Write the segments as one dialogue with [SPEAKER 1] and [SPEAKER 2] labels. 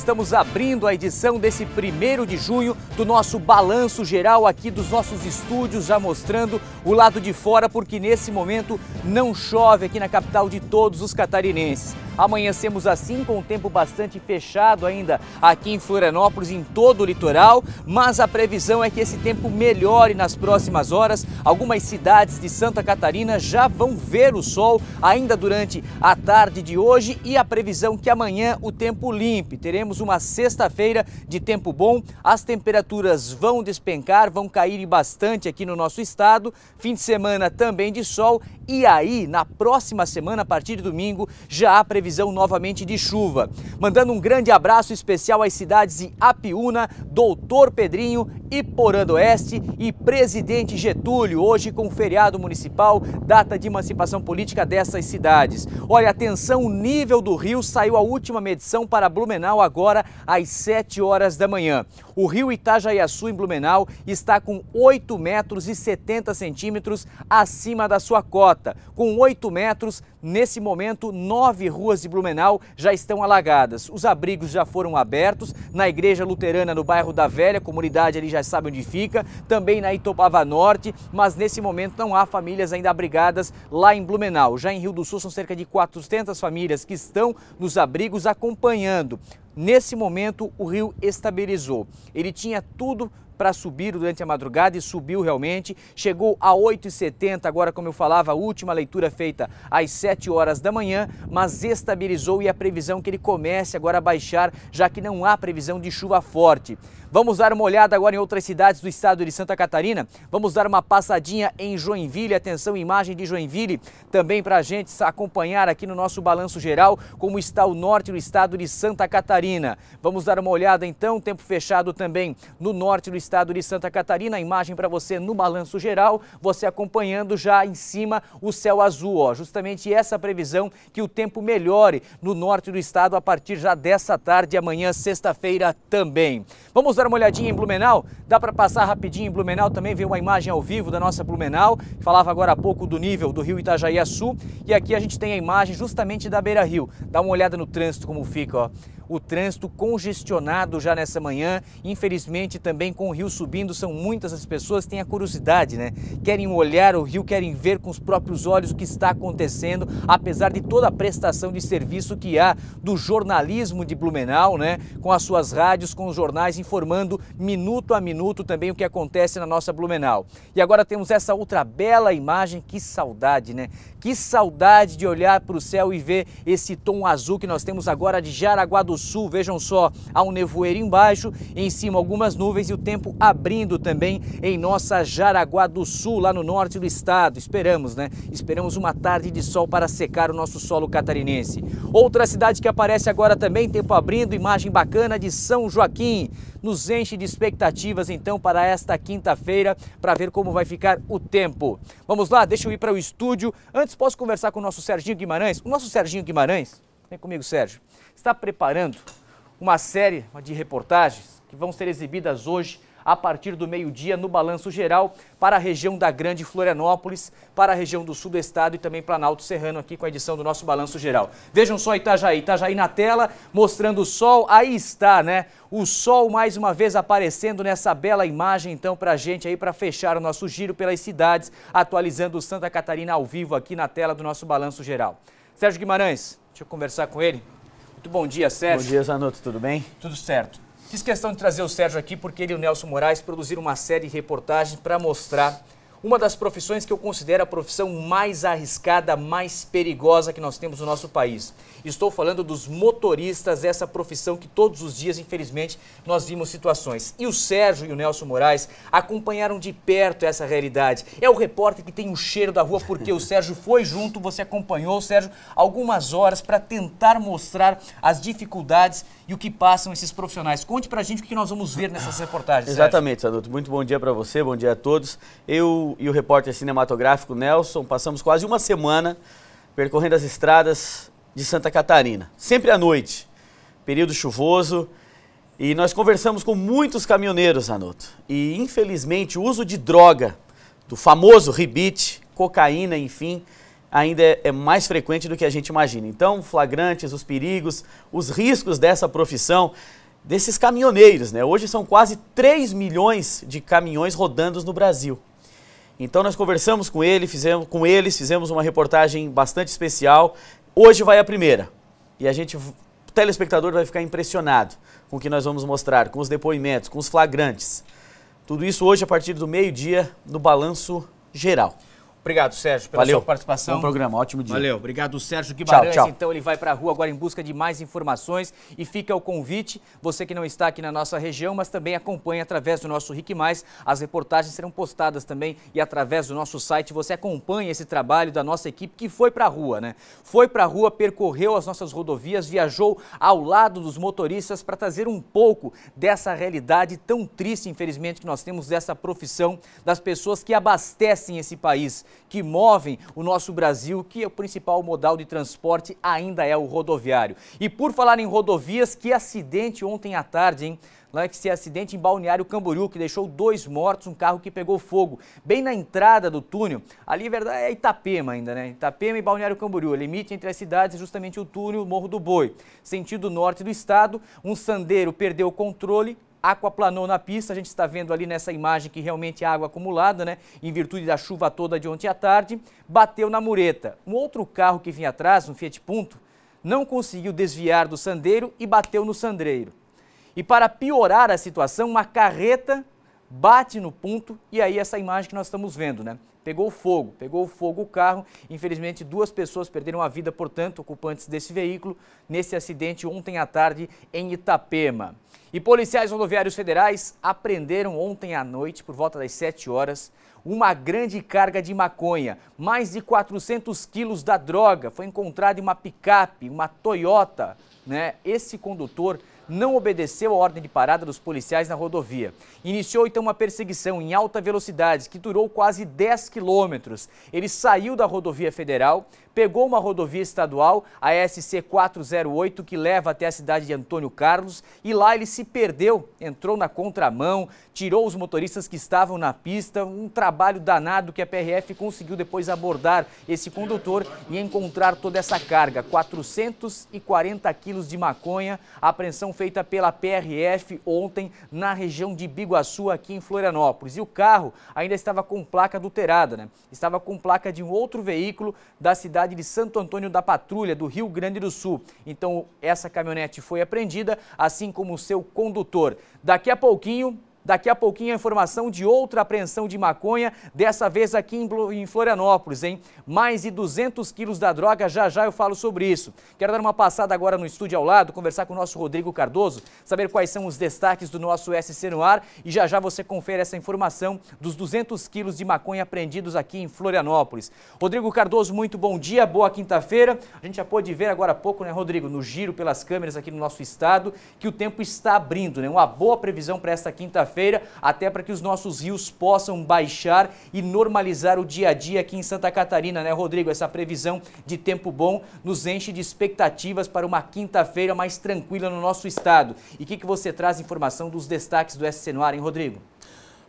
[SPEAKER 1] estamos abrindo a edição desse 1º de junho do nosso balanço geral aqui dos nossos estúdios, já mostrando o lado de fora, porque nesse momento não chove aqui na capital de todos os catarinenses. Amanhecemos assim com o tempo bastante fechado ainda aqui em Florianópolis, em todo o litoral, mas a previsão é que esse tempo melhore nas próximas horas. Algumas cidades de Santa Catarina já vão ver o sol ainda durante a tarde de hoje e a previsão que amanhã o tempo limpe. Teremos uma sexta-feira de tempo bom, as temperaturas vão despencar, vão cair bastante aqui no nosso estado, fim de semana também de sol e aí na próxima semana, a partir de domingo, já há previsão novamente de chuva. Mandando um grande abraço especial às cidades de Apiúna, Doutor Pedrinho, Iporã do Oeste e Presidente Getúlio, hoje com feriado municipal, data de emancipação política dessas cidades. Olha, atenção, o nível do rio saiu a última medição para Blumenau agora às 7 horas da manhã. O rio Itajaiaçu, em Blumenau, está com 8 metros e 70 centímetros acima da sua cota. Com 8 metros, nesse momento, 9 ruas de Blumenau já estão alagadas. Os abrigos já foram abertos na Igreja Luterana no bairro da Velha, comunidade ali já sabe onde fica, também na Itopava Norte, mas nesse momento não há famílias ainda abrigadas lá em Blumenau. Já em Rio do Sul são cerca de 400 famílias que estão nos abrigos acompanhando. Nesse momento o rio estabilizou. Ele tinha tudo para subir durante a madrugada e subiu realmente, chegou a 8,70, agora como eu falava, a última leitura feita às 7 horas da manhã, mas estabilizou e a previsão é que ele comece agora a baixar, já que não há previsão de chuva forte. Vamos dar uma olhada agora em outras cidades do estado de Santa Catarina, vamos dar uma passadinha em Joinville, atenção, imagem de Joinville, também para a gente acompanhar aqui no nosso balanço geral como está o norte do estado de Santa Catarina. Vamos dar uma olhada então, tempo fechado também no norte do estado de Santa Catarina, a imagem para você no balanço geral, você acompanhando já em cima o céu azul, ó, justamente essa previsão que o tempo melhore no norte do estado a partir já dessa tarde, amanhã, sexta-feira também. Vamos dar uma olhadinha em Blumenau, dá para passar rapidinho em Blumenau também, ver uma imagem ao vivo da nossa Blumenau, falava agora há pouco do nível do rio Itajaiaçu e aqui a gente tem a imagem justamente da beira-rio, dá uma olhada no trânsito como fica, ó. O trânsito congestionado já nessa manhã, infelizmente também com o rio subindo, são muitas as pessoas que têm a curiosidade, né? Querem olhar o rio, querem ver com os próprios olhos o que está acontecendo, apesar de toda a prestação de serviço que há do jornalismo de Blumenau, né? Com as suas rádios, com os jornais, informando minuto a minuto também o que acontece na nossa Blumenau. E agora temos essa outra bela imagem, que saudade, né? Que saudade de olhar para o céu e ver esse tom azul que nós temos agora de Jaraguá do Sul. Vejam só, há um nevoeiro embaixo, em cima algumas nuvens e o tempo abrindo também em nossa Jaraguá do Sul, lá no norte do estado. Esperamos, né? Esperamos uma tarde de sol para secar o nosso solo catarinense. Outra cidade que aparece agora também, tempo abrindo, imagem bacana de São Joaquim. Nos enche de expectativas então para esta quinta-feira, para ver como vai ficar o tempo. Vamos lá, deixa eu ir para o estúdio. Antes, posso conversar com o nosso Serginho Guimarães? O nosso Serginho Guimarães, vem comigo, Sérgio, está preparando uma série de reportagens que vão ser exibidas hoje a partir do meio-dia no Balanço Geral para a região da Grande Florianópolis, para a região do sul do estado e também Planalto Serrano aqui com a edição do nosso Balanço Geral. Vejam só Itajaí na tela, mostrando o sol, aí está, né? O sol mais uma vez aparecendo nessa bela imagem então para a gente aí para fechar o nosso giro pelas cidades, atualizando o Santa Catarina ao vivo aqui na tela do nosso Balanço Geral. Sérgio Guimarães, deixa eu conversar com ele. Muito bom dia, Sérgio.
[SPEAKER 2] Bom dia, Zanotto, tudo bem?
[SPEAKER 1] Tudo certo. Fiz questão de trazer o Sérgio aqui porque ele e o Nelson Moraes produziram uma série de reportagens para mostrar uma das profissões que eu considero a profissão mais arriscada, mais perigosa que nós temos no nosso país. Estou falando dos motoristas, essa profissão que todos os dias, infelizmente, nós vimos situações. E o Sérgio e o Nelson Moraes acompanharam de perto essa realidade. É o repórter que tem o cheiro da rua, porque o Sérgio foi junto, você acompanhou, Sérgio, algumas horas para tentar mostrar as dificuldades e o que passam esses profissionais. Conte pra gente o que nós vamos ver nessas reportagens,
[SPEAKER 2] Exatamente, Zanotto. Muito bom dia para você, bom dia a todos. Eu e o repórter cinematográfico Nelson passamos quase uma semana percorrendo as estradas de Santa Catarina, sempre à noite, período chuvoso, e nós conversamos com muitos caminhoneiros, Zanotto. E infelizmente o uso de droga, do famoso ribite, cocaína, enfim, ainda é mais frequente do que a gente imagina. Então, flagrantes, os perigos, os riscos dessa profissão, desses caminhoneiros, né? Hoje são quase 3 milhões de caminhões rodando no Brasil. Então nós conversamos com eles, fizemos uma reportagem bastante especial. Hoje vai a primeira. E o telespectador vai ficar impressionado com o que nós vamos mostrar, com os depoimentos, com os flagrantes. Tudo isso hoje a partir do meio-dia no Balanço Geral.
[SPEAKER 1] Obrigado, Sérgio, pela sua participação.
[SPEAKER 2] Bom programa, ótimo dia.
[SPEAKER 1] Valeu, obrigado, Sérgio Guimarães.
[SPEAKER 2] Tchau.
[SPEAKER 1] Então ele vai para a rua agora em busca de mais informações e fica o convite, você que não está aqui na nossa região, mas também acompanha através do nosso RIC+, as reportagens serão postadas também e através do nosso site você acompanha esse trabalho da nossa equipe que foi para a rua, né? Foi para a rua, percorreu as nossas rodovias, viajou ao lado dos motoristas para trazer um pouco dessa realidade tão triste, infelizmente, que nós temos dessa profissão, das pessoas que abastecem esse país, que movem o nosso Brasil, que é o principal modal de transporte ainda é o rodoviário. E por falar em rodovias, que acidente ontem à tarde, hein? Esse acidente em Balneário Camboriú, que deixou 2 mortos, um carro que pegou fogo bem na entrada do túnel. Ali, verdade, é Itapema ainda, né? Itapema e Balneário Camboriú. O limite entre as cidades é justamente o túnel Morro do Boi. Sentido norte do estado, um sandeiro perdeu o controle, aquaplanou na pista, a gente está vendo ali nessa imagem que realmente é água acumulada, né? Em virtude da chuva toda de ontem à tarde, bateu na mureta. Um outro carro que vinha atrás, um Fiat Punto, não conseguiu desviar do sandeiro e bateu no sandreiro. E para piorar a situação, uma carreta bate no Punto e aí essa imagem que nós estamos vendo, né? Pegou fogo o carro, infelizmente 2 pessoas perderam a vida, portanto, ocupantes desse veículo, nesse acidente ontem à tarde em Itapema. E policiais rodoviários federais apreenderam ontem à noite, por volta das 7 horas, uma grande carga de maconha. Mais de 400 quilos da droga foi encontrada em uma picape, uma Toyota, né? Esse condutor não obedeceu a ordem de parada dos policiais na rodovia. Iniciou então uma perseguição em alta velocidade que durou quase 10 quilômetros. Ele saiu da rodovia federal, pegou uma rodovia estadual, a SC 408, que leva até a cidade de Antônio Carlos, e lá ele se perdeu, entrou na contramão, tirou os motoristas que estavam na pista, um trabalho danado que a PRF conseguiu depois abordar esse condutor e encontrar toda essa carga, 440 quilos de maconha, a apreensão feita pela PRF ontem na região de Biguaçu, aqui em Florianópolis. E o carro ainda estava com placa adulterada, né? Estava com placa de um outro veículo da cidade de Santo Antônio da Patrulha, do Rio Grande do Sul. Então, essa caminhonete foi apreendida, assim como o seu condutor. Daqui a pouquinho a informação de outra apreensão de maconha, dessa vez aqui em Florianópolis, hein? Mais de 200 quilos da droga, já eu falo sobre isso. Quero dar uma passada agora no estúdio ao lado, conversar com o nosso Rodrigo Cardoso, saber quais são os destaques do nosso SC no ar e já você confere essa informação dos 200 quilos de maconha apreendidos aqui em Florianópolis. Rodrigo Cardoso, muito bom dia, boa quinta-feira. A gente já pôde ver agora há pouco, né, Rodrigo, no giro pelas câmeras aqui no nosso estado, que o tempo está abrindo, né? Uma boa previsão para esta quinta-feira, até para que os nossos rios possam baixar e normalizar o dia a dia aqui em Santa Catarina, né, Rodrigo? Essa previsão de tempo bom nos enche de expectativas para uma quinta-feira mais tranquila no nosso estado. E o que você traz informação dos destaques do SC no ar, hein, Rodrigo?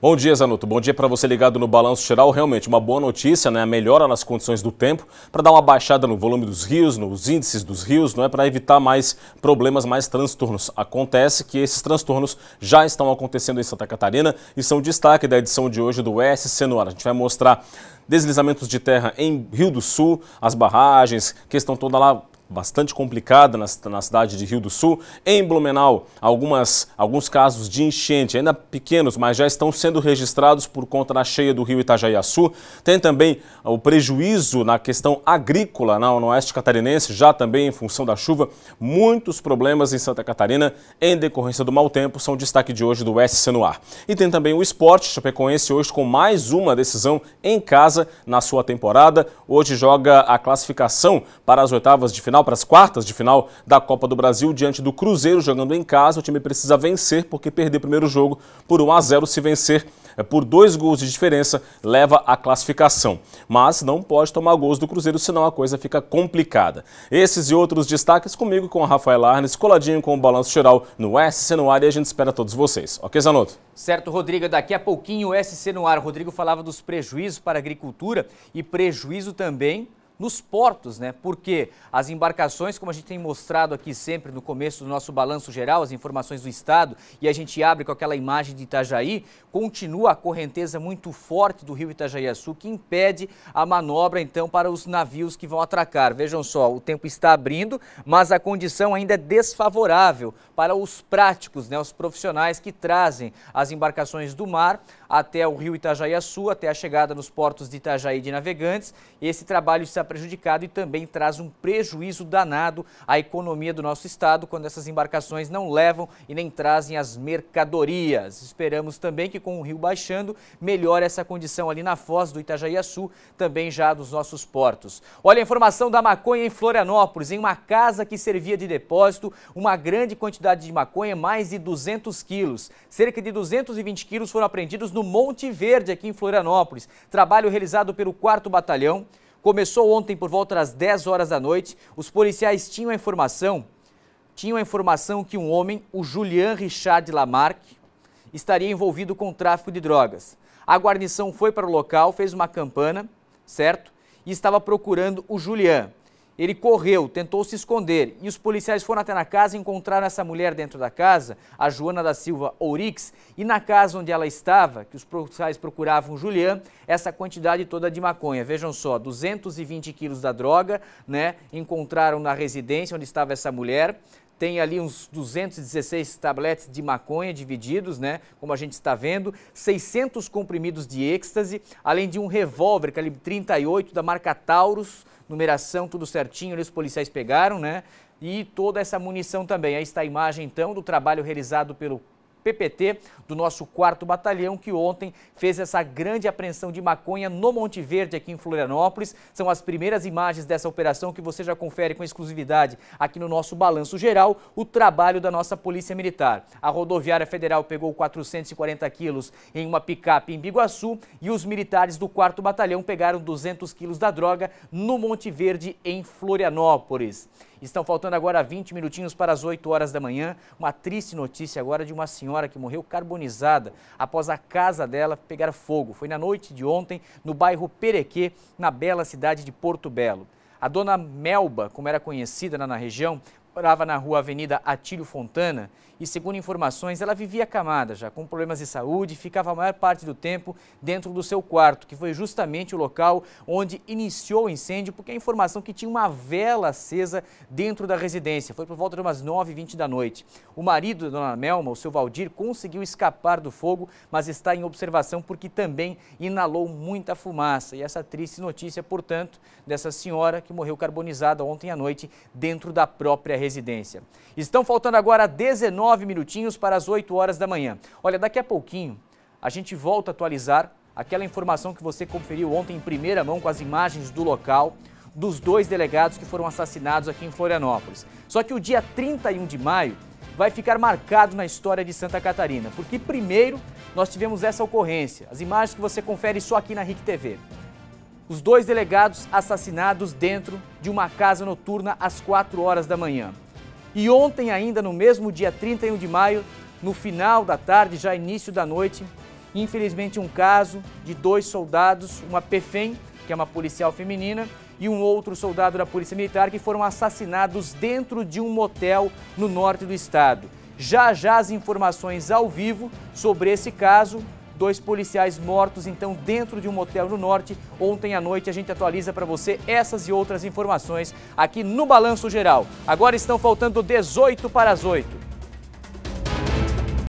[SPEAKER 3] Bom dia, Zanuto. Bom dia para você ligado no Balanço Geral. Realmente uma boa notícia, né? A melhora nas condições do tempo para dar uma baixada no volume dos rios, nos índices dos rios, não é, para evitar mais problemas, mais transtornos. Acontece que esses transtornos já estão acontecendo em Santa Catarina e são destaque da edição de hoje do SC no ar. A gente vai mostrar deslizamentos de terra em Rio do Sul, as barragens, questão toda lá bastante complicada na cidade de Rio do Sul. Em Blumenau, alguns casos de enchente, ainda pequenos, mas já estão sendo registrados por conta da cheia do rio Itajaiaçu. Tem também o prejuízo na questão agrícola no oeste catarinense, já também em função da chuva. Muitos problemas em Santa Catarina em decorrência do mau tempo são destaque de hoje do SC no ar. E tem também o esporte, Chapecoense hoje com mais uma decisão em casa na sua temporada. Hoje joga a classificação para as oitavas de final, para as quartas de final da Copa do Brasil, diante do Cruzeiro, jogando em casa. O time precisa vencer, porque perder o primeiro jogo por 1-0, se vencer por 2 gols de diferença, leva a classificação. Mas não pode tomar gols do Cruzeiro, senão a coisa fica complicada. Esses e outros destaques comigo, com a Rafael Arnes, coladinho com o Balanço Geral no SC no ar, e a gente espera todos vocês. Ok, Zanuto?
[SPEAKER 1] Certo, Rodrigo. Daqui a pouquinho o SC no ar. O Rodrigo falava dos prejuízos para a agricultura e prejuízo também nos portos, né? Porque as embarcações, como a gente tem mostrado aqui sempre no começo do nosso balanço geral, as informações do estado, e a gente abre com aquela imagem de Itajaí, continua a correnteza muito forte do rio Itajaiaçu, que impede a manobra, então, para os navios que vão atracar. Vejam só, o tempo está abrindo, mas a condição ainda é desfavorável para os práticos, né? Os profissionais que trazem as embarcações do mar até o rio Itajaiaçu, até a chegada nos portos de Itajaí de Navegantes. Esse trabalho está prejudicado e também traz um prejuízo danado à economia do nosso estado quando essas embarcações não levam e nem trazem as mercadorias. Esperamos também que com o rio baixando melhore essa condição ali na foz do Itajaiaçu, também já dos nossos portos. Olha a informação da maconha em Florianópolis, em uma casa que servia de depósito, uma grande quantidade de maconha, mais de 200 quilos. Cerca de 220 quilos foram apreendidos no Monte Verde, aqui em Florianópolis. Trabalho realizado pelo 4º Batalhão. Começou ontem por volta das 10 horas da noite. Os policiais tinham a informação que um homem, o Julian Richard Lamarque, estaria envolvido com o tráfico de drogas. A guarnição foi para o local, fez uma campana, certo? E estava procurando o Julian. Ele correu, tentou se esconder e os policiais foram até na casa e encontraram essa mulher dentro da casa, a Joana da Silva Ourix, e na casa onde ela estava, que os policiais procuravam o Julian, essa quantidade toda de maconha. Vejam só, 220 quilos da droga, né? Encontraram na residência onde estava essa mulher. Tem ali uns 216 tabletes de maconha divididos, né? Como a gente está vendo, 600 comprimidos de êxtase, além de um revólver calibre 38 da marca Taurus, numeração tudo certinho, ali os policiais pegaram, né? E toda essa munição também. Aí está a imagem então do trabalho realizado pelo PPT do nosso 4º Batalhão, que ontem fez essa grande apreensão de maconha no Monte Verde, aqui em Florianópolis. São as primeiras imagens dessa operação que você já confere com exclusividade aqui no nosso balanço geral, o trabalho da nossa Polícia Militar. A Rodoviária Federal pegou 440 quilos em uma picape em Biguaçu e os militares do 4º Batalhão pegaram 200 quilos da droga no Monte Verde, em Florianópolis. Estão faltando agora 20 minutinhos para as 8 horas da manhã. Uma triste notícia agora de uma senhora que morreu carbonizada após a casa dela pegar fogo. Foi na noite de ontem, no bairro Perequê, na bela cidade de Porto Belo. A dona Melba, como era conhecida na região, morava na rua Avenida Atílio Fontana e, segundo informações, ela vivia acamada já, com problemas de saúde e ficava a maior parte do tempo dentro do seu quarto, que foi justamente o local onde iniciou o incêndio, porque a informação que tinha uma vela acesa dentro da residência. Foi por volta de umas 9h20 da noite. O marido da dona Melma, o seu Valdir, conseguiu escapar do fogo, mas está em observação porque também inalou muita fumaça. E essa triste notícia, portanto, dessa senhora que morreu carbonizada ontem à noite dentro da própria residência. Estão faltando agora 19 minutinhos para as 8 horas da manhã. Olha, daqui a pouquinho a gente volta a atualizar aquela informação que você conferiu ontem em primeira mão com as imagens do local dos 2 delegados que foram assassinados aqui em Florianópolis. Só que o dia 31 de maio vai ficar marcado na história de Santa Catarina, porque primeiro nós tivemos essa ocorrência, as imagens que você confere só aqui na RIC TV. Os 2 delegados assassinados dentro de uma casa noturna às 4 horas da manhã. E ontem ainda, no mesmo dia 31 de maio, no final da tarde, já início da noite, infelizmente um caso de 2 soldados, uma PFEM, que é uma policial feminina, e um outro soldado da Polícia Militar que foram assassinados dentro de um motel no norte do estado. Já as informações ao vivo sobre esse caso. 2 policiais mortos, então, dentro de um motel no norte. Ontem à noite a gente atualiza para você essas e outras informações aqui no Balanço Geral. Agora estão faltando 18 para as 8.